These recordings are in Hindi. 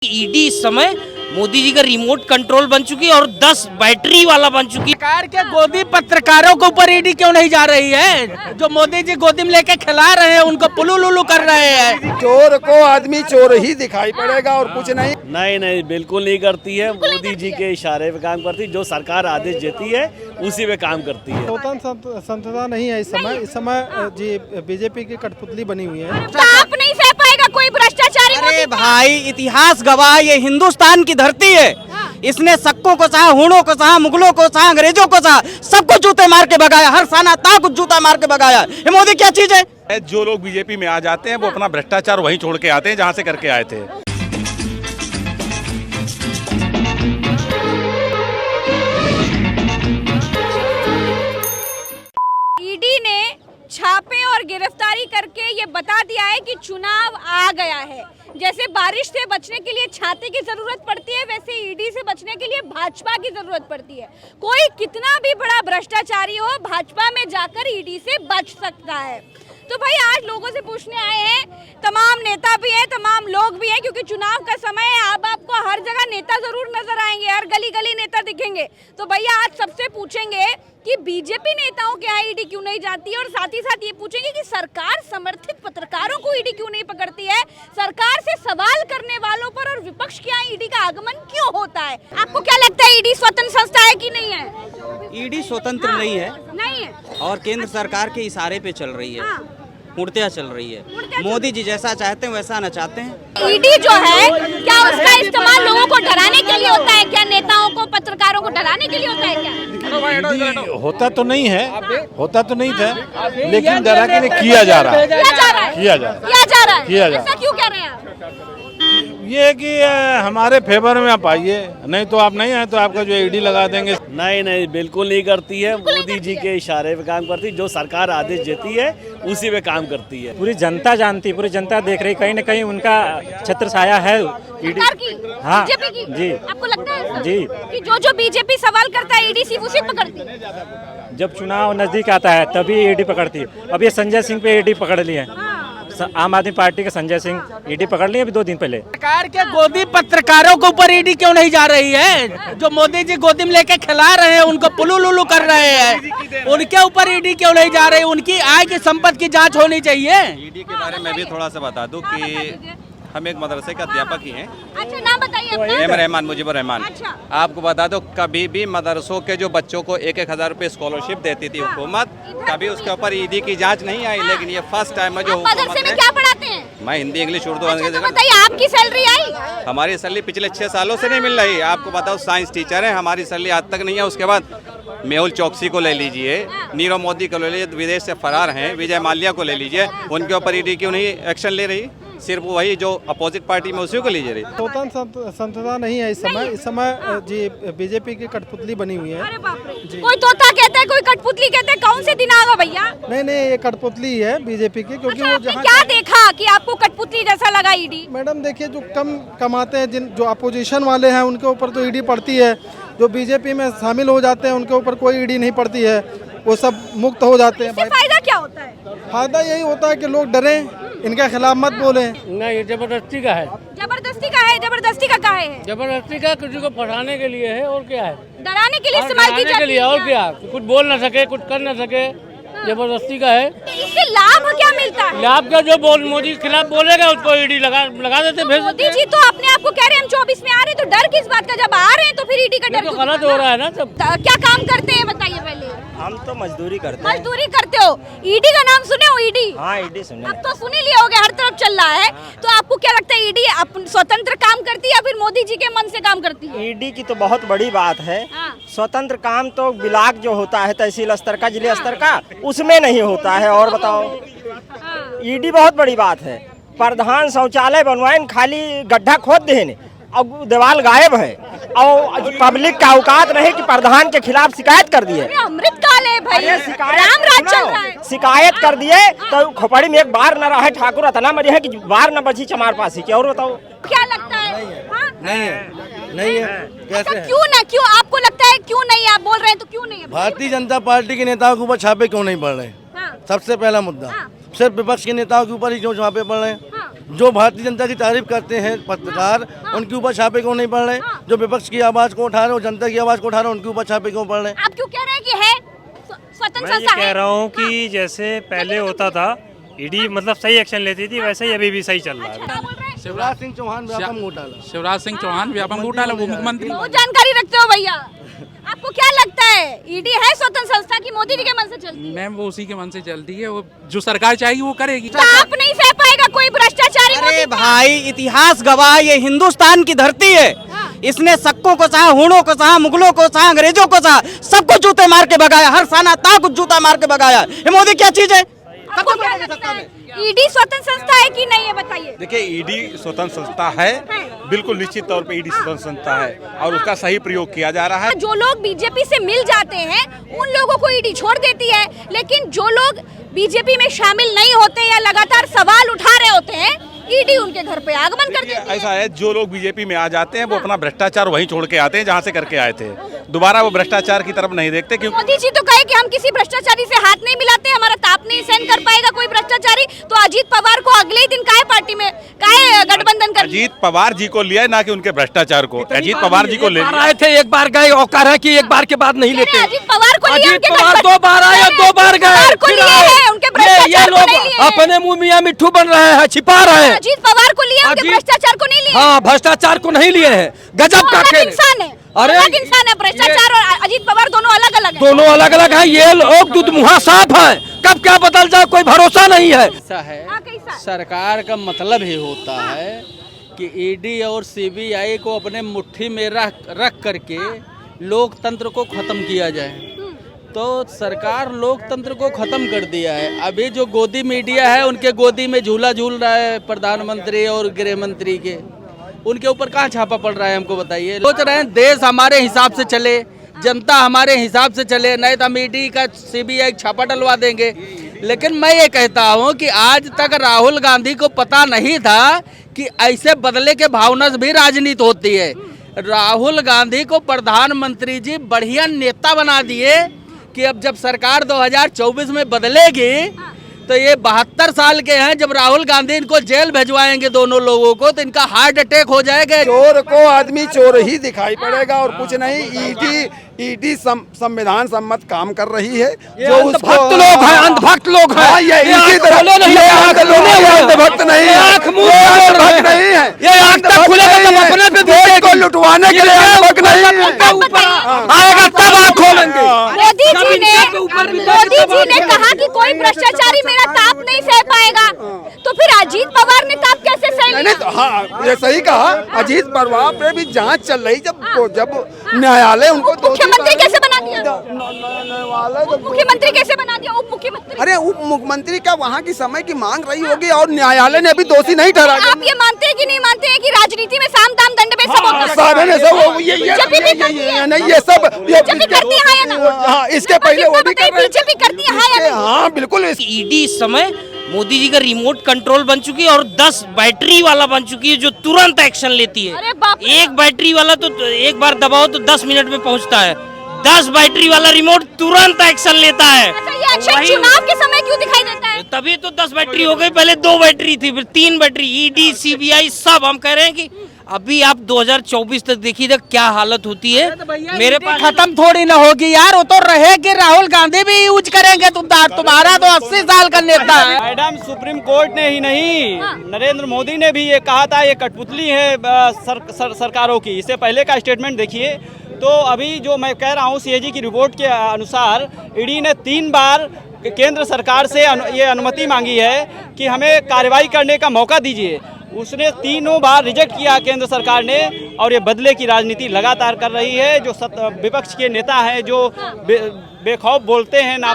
ईडी इस समय मोदी जी का रिमोट कंट्रोल बन चुकी है और 10 बैटरी वाला बन चुकी है। सरकार के गोदी पत्रकारों के ऊपर ईडी क्यों नहीं जा रही है? जो मोदी जी गोदी में लेके खिला रहे हैं उनको पुलू लुलू कर रहे हैं। चोर को आदमी चोर ही दिखाई पड़ेगा और कुछ नहीं। नहीं बिल्कुल नहीं करती है। मोदी जी के इशारे पे काम करती है। जो सरकार आदेश देती है उसी पे काम करती है। स्वतंत्र संसदा नहीं है इस समय जी बीजेपी की कठपुतली बनी हुई है। आप नहीं सह पाएगा कोई भ्रष्टाचारी। अरे भाई, इतिहास गवाह, ये हिंदुस्तान की धरती है। इसने सक्कों को चाहा, हूणों को चाहा, मुगलों को चाहा, अंग्रेजों को चाहा, सबको जूते मार के भगाया। हर साना ताक जूता मार के भगाया। ये मोदी क्या चीज है? जो लोग बीजेपी में आ जाते हैं वो अपना भ्रष्टाचार वहीं छोड़ के आते हैं जहां से करके आए थे। ईडी ने छापे और गिरफ्तारी करके ये बता दिया है कि चुनाव आ गया है। जैसे बारिश से बचने के लिए छाते की जरूरत पड़ती है, वैसे ईडी से बचने के लिए भाजपा की जरूरत पड़ती है। कोई कितना भी बड़ा भ्रष्टाचारी हो, भाजपा में जाकर ईडी से बच सकता है। तो भाई आज लोगों से पूछने आए हैं, तमाम नेता भी हैं, तमाम लोग भी हैं, क्योंकि चुनाव का समय है। अब आपको हर जगह नेता जरूर नजर आएंगे, हर गली गली नेता दिखेंगे। तो भैया आज सबसे पूछेंगे कि बीजेपी नेताओं के यहाँ ईडी क्यों नहीं जाती है, और साथ ही साथ ये पूछेंगे कि सरकार समर्थित पत्रकारों को ईडी क्यों नहीं पकड़ती है, सरकार से सवाल करने वालों पर और विपक्ष के यहाँ ईडी का आगमन क्यों होता है। आपको क्या लगता है ईडी स्वतंत्र संस्था है कि नहीं है? ईडी स्वतंत्र नहीं है, नहीं है और केंद्र सरकार के इशारे पे चल रही है, मूर्तियाँ चल रही है। मोदी जी जैसा चाहते हैं वैसा नचाते हैं। ईडी जो है, क्या उसका इस्तेमाल लोगों को डराने के लिए होता है? क्या नेताओं को, पत्रकारों को डराने के लिए होता है क्या? होता तो नहीं है, होता तो नहीं था, लेकिन डरा के लिए किया जा रहा है। किया जा रहा है। ऐसा क्यों कह रहे हैं आप? ये है कि हमारे फेवर में आप आइए, नहीं तो आप नहीं आए तो आपका जो ईडी लगा देंगे। नहीं बिल्कुल नहीं करती है। मोदी जी के इशारे पे काम करती है। जो सरकार आदेश देती है उसी पे काम करती है। पूरी जनता जानती है, पूरी जनता देख रही, कहीं न कहीं उनका छत्र छाया है ईडी की, हाँ बीजेपी की। जी, आपको लगता है ऐसा? जी, कि जो बीजेपी सवाल करता है ईडी सिर्फ उसे पकड़ती है। जब चुनाव नजदीक आता है तभी ईडी पकड़ती है। अब ये संजय सिंह पे ईडी पकड़ लिए, आम आदमी पार्टी के संजय सिंह ईडी पकड़ लिए अभी 2 दिन पहले। सरकार के गोदी पत्रकारों के ऊपर ईडी क्यों नहीं जा रही है? जो मोदी जी गोदी में लेके खिला रहे हैं उनको पुलू लुलू कर रहे हैं, उनके ऊपर ईडी क्यों नहीं जा रही? उनकी आय की संपत्ति की जांच होनी चाहिए। ईडी के बारे में भी थोड़ा सा बता दूं कि हम एक मदरसे के अध्यापक ही हैं। अच्छा, नाम बताइए अपना। एम रहमान, मुजीबुर रहमान। अच्छा। आपको बता दो, कभी भी मदरसों के जो बच्चों को 1-1 हज़ार रुपए स्कॉलरशिप देती थी हुकूमत, कभी उसके ऊपर ईडी की जांच नहीं आई। लेकिन ये फर्स्ट टाइम है जो मदरसे में क्या पढ़ाते हैं? मैं हिंदी, इंग्लिश, उर्दू। अच्छा, तो बताइए आपकी सैलरी आई? हमारी सैलरी पिछले 6 सालों से नहीं मिल रही। आपको बताओ, साइंस टीचर है, हमारी सैलरी आज तक नहीं है। उसके बाद मेहुल चौकसी को ले लीजिए, नीरव मोदी को ले लीजिए, विदेश से फरार हैं, विजय माल्या को ले लीजिए, उनके ऊपर ईडी क्यों नहीं एक्शन ले रही? सिर्फ वही जो अपोजिट पार्टी में उसी को लीजिए रही। स्वतंत्र संसदा नहीं है इस समय जी बीजेपी की कठपुतली बनी हुई है। अरे बाप रे। कोई तोता कहता है, कोई कठपुतली कहते हैं। कौन से दिन आएगा भैया? नहीं, ये कठपुतली है बीजेपी की, क्योंकि अच्छा, वो आपने जहाँ क्या देखा कि आपको कठपुतली जैसा लगा ईडी? मैडम देखिए, जो कम कमाते हैं, जो अपोजिशन वाले हैं उनके ऊपर तो ईडी पड़ती है। जो बीजेपी में शामिल हो जाते हैं उनके ऊपर कोई ईडी नहीं पड़ती है, वो सब मुक्त हो जाते हैं। फायदा क्या होता है? फायदा यही होता है कि लोग डरें, इनके खिलाफ मत बोले। नहीं, जबरदस्ती का है। जबरदस्ती का है? जबरदस्ती का काहे है? जबरदस्ती का किसी को फंसाने के लिए है, और क्या है? डराने के लिए इस्तेमाल की जाती है? और क्या, कुछ बोल ना सके, कुछ कर ना सके, जबरदस्ती का है। इससे लाभ क्या मिलता है? लाभ का जो मोदी के खिलाफ बोलेगा उसको ईडी लगा देते। मोदी जी तो अपने आप को कह रहे हैं हम 24 में आ रहे हैं, तो डर किस बात का? जब आ रहे हैं तो फिर ईडी का डर तो गलत हो रहा है ना सब। क्या काम करते हैं बताइए पहले? हम तो मजदूरी करते हैं। मजदूरी करते हो? ईडी का नाम सुने हो? ईडी, हाँ, ईडी सुने। अब तो सुन ही लिया होगा, हर तरफ चल रहा है। तो आपको क्या लगता है, ईडी स्वतंत्र काम करती है या फिर मोदी जी के मन से काम करती है? ईडी की तो बहुत बड़ी बात है। स्वतंत्र काम तो ब्लॉक जो होता है, तहसील स्तर का, जिले स्तर का, उसमें नहीं होता है। और बताओ, ईडी बहुत बड़ी बात है। प्रधान शौचालय बनवाए, खाली गड्ढा खोद देने, अब दीवार गायब है, और पब्लिक का औकात नहीं कि प्रधान के खिलाफ शिकायत कर दिए। अमृतकाल है भाई, राम राज चल रहा है। शिकायत कर दिए तो खोपड़ी में एक बार न रहे, ठाकुर इतना मजे है कि बार न बची चमार पासी की। और बताओ क्या लगता है? नहीं है। कैसे है? क्यों आपको लगता है क्यों नहीं? आप बोल रहे हैं तो क्यों नहीं है? भारतीय जनता पार्टी के नेताओं के ऊपर छापे क्यों नहीं पड़ रहे? सबसे पहला मुद्दा। सिर्फ विपक्ष के नेताओं के ऊपर ही क्यों छापे पड़ रहे हैं? जो भारतीय जनता की तारीफ करते हैं पत्रकार, उनके ऊपर छापे क्यों नहीं पड़ रहे? जो विपक्ष की आवाज को उठा रहे हो, जनता की आवाज को उठा रहे हो, उनके ऊपर छापे क्यों पड़ रहे? आप क्यों कह रहे हैं कि है स्वतंत्र मैं ये संस्था कह है? रहा हूँ कि जैसे पहले होता था ईडी मतलब सही एक्शन लेती थी, वैसे ही अभी भी सही चल रहा है। क्या बोल रहे हैं? शिवराज सिंह चौहान व्यापम घोटाला। शिवराज सिंह चौहान व्यापम घोटाला, वो मुख्यमंत्री। बहुत जानकारी रखते हो भैया। आपको क्या लगता है ईडी है स्वतंत्र संस्था की मोदी जी के मन से चलती है? मैम वो उसी के मन से चलती है, वो जो सरकार चाहेगी वो करेगी। तो आप नहीं सह पाएगा कोई भ्रष्टाचारी? अरे भाई, इतिहास गवाह, ये हिंदुस्तान की धरती है। इसने सक्कों को चाहा, हूणों को चाहा, मुगलों को चाहा, अंग्रेजों को चाहा, सबको जूते मार के भगाया, हर साना ताक जूता मार के भगाया। ये मोदी क्या चीज है? आपको क्या लगता है ईडी स्वतंत्र संस्था है कि नहीं है, बताइए। देखिए ईडी स्वतंत्र संस्था है, बिल्कुल निश्चित तौर पे ईडी स्वतंत्र संस्था है और उसका सही प्रयोग किया जा रहा है। जो लोग बीजेपी से मिल जाते हैं उन लोगों को ईडी छोड़ देती है, लेकिन जो लोग बीजेपी में शामिल नहीं होते या लगातार सवाल उठा रहे होते हैं, ईडी उनके घर पे आगमन कर देती है। ऐसा है, जो लोग बीजेपी में आ जाते हैं वो अपना भ्रष्टाचार वहीं छोड़ के आते हैं जहाँ से करके आए थे। दोबारा वो भ्रष्टाचार की तरफ नहीं देखते, क्योंकि मोदी जी तो कहे कि हम किसी भ्रष्टाचारी से हाथ नहीं मिलाते, हमारा ताप नहीं सहन कर पाएगा कोई भ्रष्टाचारी। तो अजीत पवार को अगले ही दिन काहे पार्टी में काहे गठबंधन कर? अजीत पवार जी को लिया ना कि उनके भ्रष्टाचार को। अजीत पवार जी को ले आए थे, एक बार गए, औकार है कि एक बार के बाद नहीं लेते। अजीत पवार को लिया, अजीत पवार 2 बार आए, 2 बार गए। ये लोग अपने मुंह मियां मिट्ठू बन रहे हैं, छिपा रहे हैं। अजीत पवार को लिया, उनके भ्रष्टाचार को नहीं लिया। हाँ, भ्रष्टाचार को नहीं लिए हैं। गजब का खेल इंसान है। अरे अलग इंसान है, भ्रष्टाचार और अजीत पवार दोनों अलग अलग है। दोनों अलग अलग हैं। ये लोग दुधमुहा साफ है, कब क्या बदल जाए कोई भरोसा नहीं है। ऐसा है, सरकार का मतलब ही होता है कि ईडी और सीबीआई को अपने मुट्ठी में रख करके लोकतंत्र को खत्म किया जाए। तो सरकार लोकतंत्र को खत्म कर दिया है। अभी जो गोदी मीडिया है, उनके गोदी में झूला झूल रहा है प्रधानमंत्री और गृह मंत्री के। उनके ऊपर कहाँ छापा पड़ रहा है, हमको बताइए। सोच रहे हैं देश हमारे हिसाब से चले, जनता हमारे हिसाब से चले, नहीं तो हम ईडी का सीबीआई छापा डलवा देंगे। लेकिन मैं ये कहता हूँ कि आज तक राहुल गांधी को पता नहीं था कि ऐसे बदले के भावना से भी राजनीति होती है। राहुल गांधी को प्रधानमंत्री जी बढ़िया नेता बना दिए कि अब जब सरकार 2024 में बदलेगी तो ये 72 साल के हैं, जब राहुल गांधी इनको जेल भिजवाएंगे दोनों लोगों को, तो इनका हार्ट अटैक हो जाएगा। चोर को आदमी चोर ही दिखाई पड़ेगा और कुछ नहीं। ईडी संविधान सम्मत काम कर रही है। जो अंधभक्त लोग हैं, अंधभक्त लोग हैं। ये इसी तरह अंधभक्त नहीं है, अंधभक्त नहीं है। ये आंख तक खुलेगा तब अपने पे देश को लुटवाने के लिए अंधभक्त नहीं है। आएगा तब आंख खोलेंगे। मोदी जी ने कहा कि कोई भ्रष्टाचारी मेरा ताप नहीं सह पाएगा, तो फिर अजीत पवार ने ताप कैसे सह लिया? तो हाँ, ये सही कहा। अजीत पवार पे भी जांच चल रही, जब न्यायालय उनको मुख्यमंत्री कैसे बना दिया? मुख्यमंत्री कैसे बना दिया? उप मुख्यमंत्री? अरे उप मुख्यमंत्री क्या वहाँ की समय की मांग रही होगी और न्यायालय ने अभी दोषी नहीं ठहरा। आप ये मानते हैं कि नहीं मानते हैं कि राजनीति में साम दाम दंड भेद सब होता है? सारे ने सब ये नहीं, ये सब करती है ना। हाँ, इसके पहले वो भी कर रहे हैं। बीजेपी करती है। हाँ बिल्कुल। ईडी इस समय मोदी जी का रिमोट कंट्रोल बन चुकी है और 10 बैटरी वाला बन चुकी है जो तुरंत एक्शन लेती है। एक बैटरी वाला तो एक बार दबाओ तो 10 मिनट में पहुंचता है, 10 बैटरी वाला रिमोट तुरंत एक्शन लेता है। ये एक्शन चुनाव के समय क्यों दिखाई देता है? तभी तो 10 बैटरी हो गई, पहले 2 बैटरी थी, फिर 3 बैटरी। ईडी सीबीआई सब हम कह रहे हैं कि अभी आप 2024 तक देखिए क्या हालत होती है। मेरे पास खत्म थोड़ी ना होगी यार, वो तो रहेगी। राहुल गांधी भी यूज करेंगे, तुम्हारा तो 80 साल का नेता है। मैडम, सुप्रीम कोर्ट ने ही नहीं, नरेंद्र मोदी ने भी ये कहा था, ये कठपुतली है सरकारों की। इससे पहले का स्टेटमेंट देखिए। तो अभी जो मैं कह रहा हूँ, सीएजी की रिपोर्ट के अनुसार ईडी ने 3 बार केंद्र सरकार से ये अनुमति मांगी है कि हमें कार्रवाई करने का मौका दीजिए। उसने 3 बार रिजेक्ट किया केंद्र सरकार ने, और ये बदले की राजनीति लगातार कर रही है। जो विपक्ष के नेता हैं, जो बेखौफ बोलते हैं, ना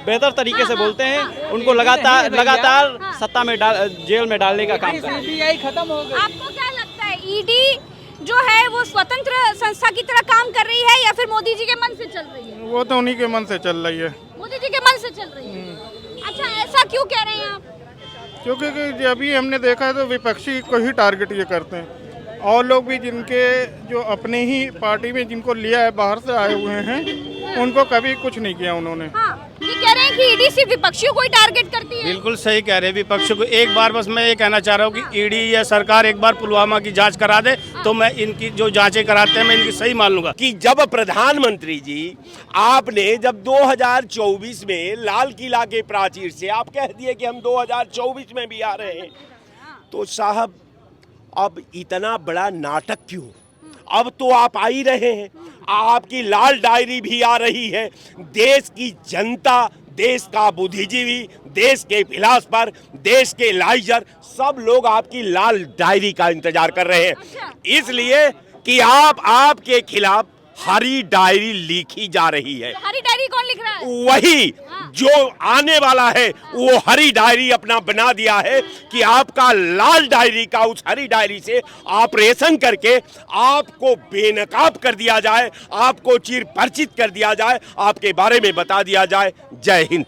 बेहतर तरीके से बोलते हैं, उनको लगातार सत्ता में जेल में डालने का काम कर रही है। खत्म हो गई। आपको क्या लगता है ईडी जो है वो स्वतंत्र संस्था की तरह काम कर रही है या फिर मोदी जी के मन से चल रही है? वो तो उन्हीं के मन से चल रही है। मोदी जी के मन से चल रही है। अच्छा, ऐसा क्यों कह रहे हैं आप? क्योंकि अभी हमने देखा है तो विपक्षी को ही टारगेट ये करते हैं, और लोग भी जिनके जो अपने ही पार्टी में जिनको लिया है, बाहर से आए हुए हैं, उनको कभी कुछ नहीं किया उन्होंने। हाँ, कह रहे हैं कि ईडी सिर्फ विपक्षियों को ही टारगेट करती है। बिल्कुल सही कह रहे हैं विपक्षियों को। एक बार बस मैं ये कहना चाह रहा हूँ कि ईडी या सरकार एक बार पुलवामा की जांच करा दे तो मैं इनकी जो जांचें कराते हैं मैं इनकी सही मान लूंगा। कि जब प्रधानमंत्री जी आपने जब 2024 में लाल किला के प्राचीर से आप कह दिए कि हम 2024 में भी आ रहे हैं, तो साहब अब इतना बड़ा नाटक क्यों? अब तो आप आ ही रहे हैं, आपकी लाल डायरी भी आ रही है। देश की जनता, देश का बुद्धिजीवी, देश के फिलासफर, देश के लाइजर, सब लोग आपकी लाल डायरी का इंतजार कर रहे हैं। इसलिए कि आपके खिलाफ हरी डायरी लिखी जा रही है। हरी डायरी कौन लिख रहा है? वही जो आने वाला है, वो हरी डायरी अपना बना दिया है कि आपका लाल डायरी का उस हरी डायरी से ऑपरेशन करके आपको बेनकाब कर दिया जाए, आपको चिर परिचित कर दिया जाए, आपके बारे में बता दिया जाए। जय हिंद।